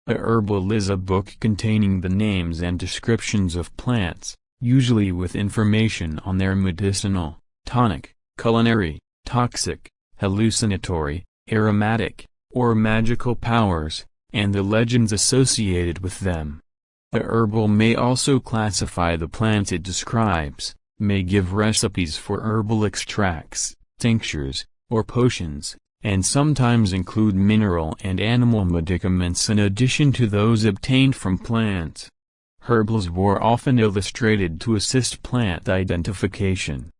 A herbal is a book containing the names and descriptions of plants, usually with information on their medicinal, tonic, culinary, toxic, hallucinatory, aromatic, or magical powers, and the legends associated with them. A herbal may also classify the plants it describes, may give recipes for herbal extracts, tinctures, or potions, and sometimes include mineral and animal medicaments in addition to those obtained from plants. Herbals were often illustrated to assist plant identification.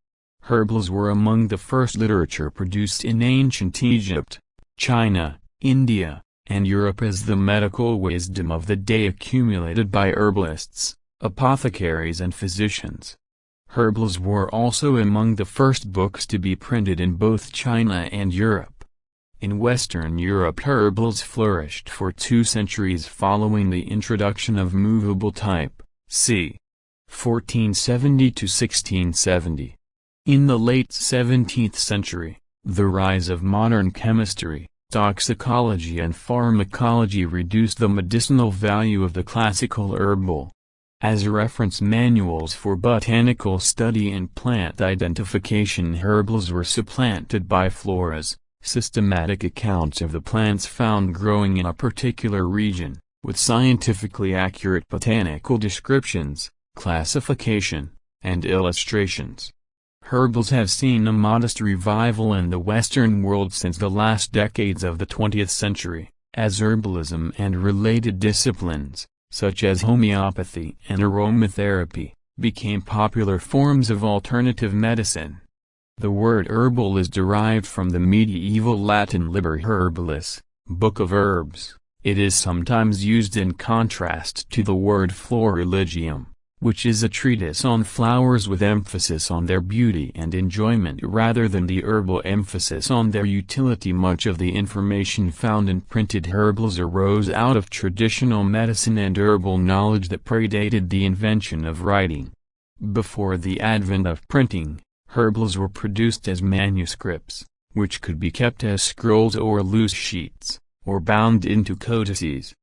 Herbals were among the first literature produced in ancient Egypt, China, India, and Europe as the medical wisdom of the day accumulated by herbalists, apothecaries and physicians. Herbals were also among the first books to be printed in both China and Europe. In Western Europe, herbals flourished for 2 centuries following the introduction of movable type, c. 1470 to 1670. In the late 17th century, the rise of modern chemistry, toxicology and pharmacology reduced the medicinal value of the classical herbal. As reference manuals for botanical study and plant identification, herbals were supplanted by floras, systematic accounts of the plants found growing in a particular region, with scientifically accurate botanical descriptions, classification, and illustrations. Herbals have seen a modest revival in the Western world since the last decades of the 20th century, as herbalism and related disciplines, such as homeopathy and aromatherapy, became popular forms of alternative medicine. The word herbal is derived from the medieval Latin liber herbalis, book of herbs. It is sometimes used in contrast to the word florilegium, which is a treatise on flowers with emphasis on their beauty and enjoyment rather than the herbal emphasis on their utility. Much of the information found in printed herbals arose out of traditional medicine and herbal knowledge that predated the invention of writing. Before the advent of printing, herbals were produced as manuscripts, which could be kept as scrolls or loose sheets, or bound into codices.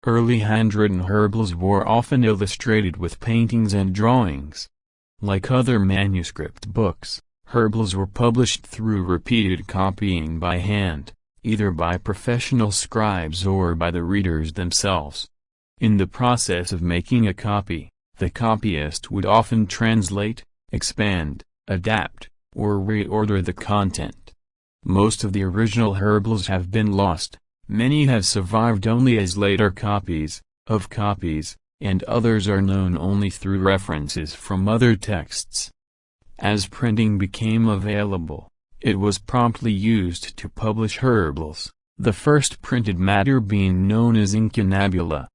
Early handwritten herbals were often illustrated with paintings and drawings. Like other manuscript books, herbals were published through repeated copying by hand, either by professional scribes or by the readers themselves. In the process of making a copy, the copyist would often translate, expand, adapt, or reorder the content. Most of the original herbals have been lost. Many have survived only as later copies, and others are known only through references from other texts. As printing became available, it was promptly used to publish herbals, the first printed matter being known as incunabula.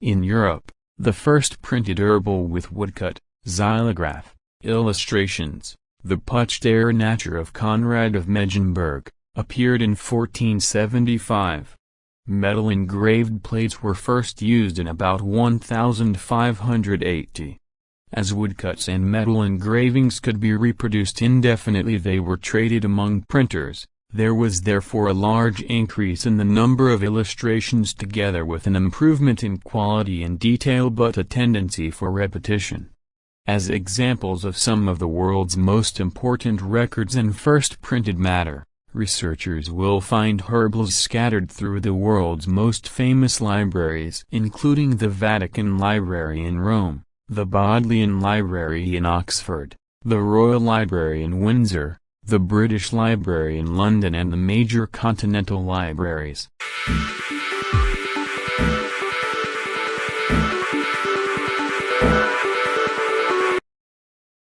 In Europe, the first printed herbal with woodcut, xylograph, illustrations, the Puch der Natur of Conrad of Megenberg, appeared in 1475. Metal engraved plates were first used in about 1580. As woodcuts and metal engravings could be reproduced indefinitely, they were traded among printers. There was therefore a large increase in the number of illustrations together with an improvement in quality and detail but a tendency for repetition. As examples of some of the world's most important records and first printed matter, researchers will find herbals scattered through the world's most famous libraries, including the Vatican Library in Rome, the Bodleian Library in Oxford, the Royal Library in Windsor, the British Library in London and the major continental libraries.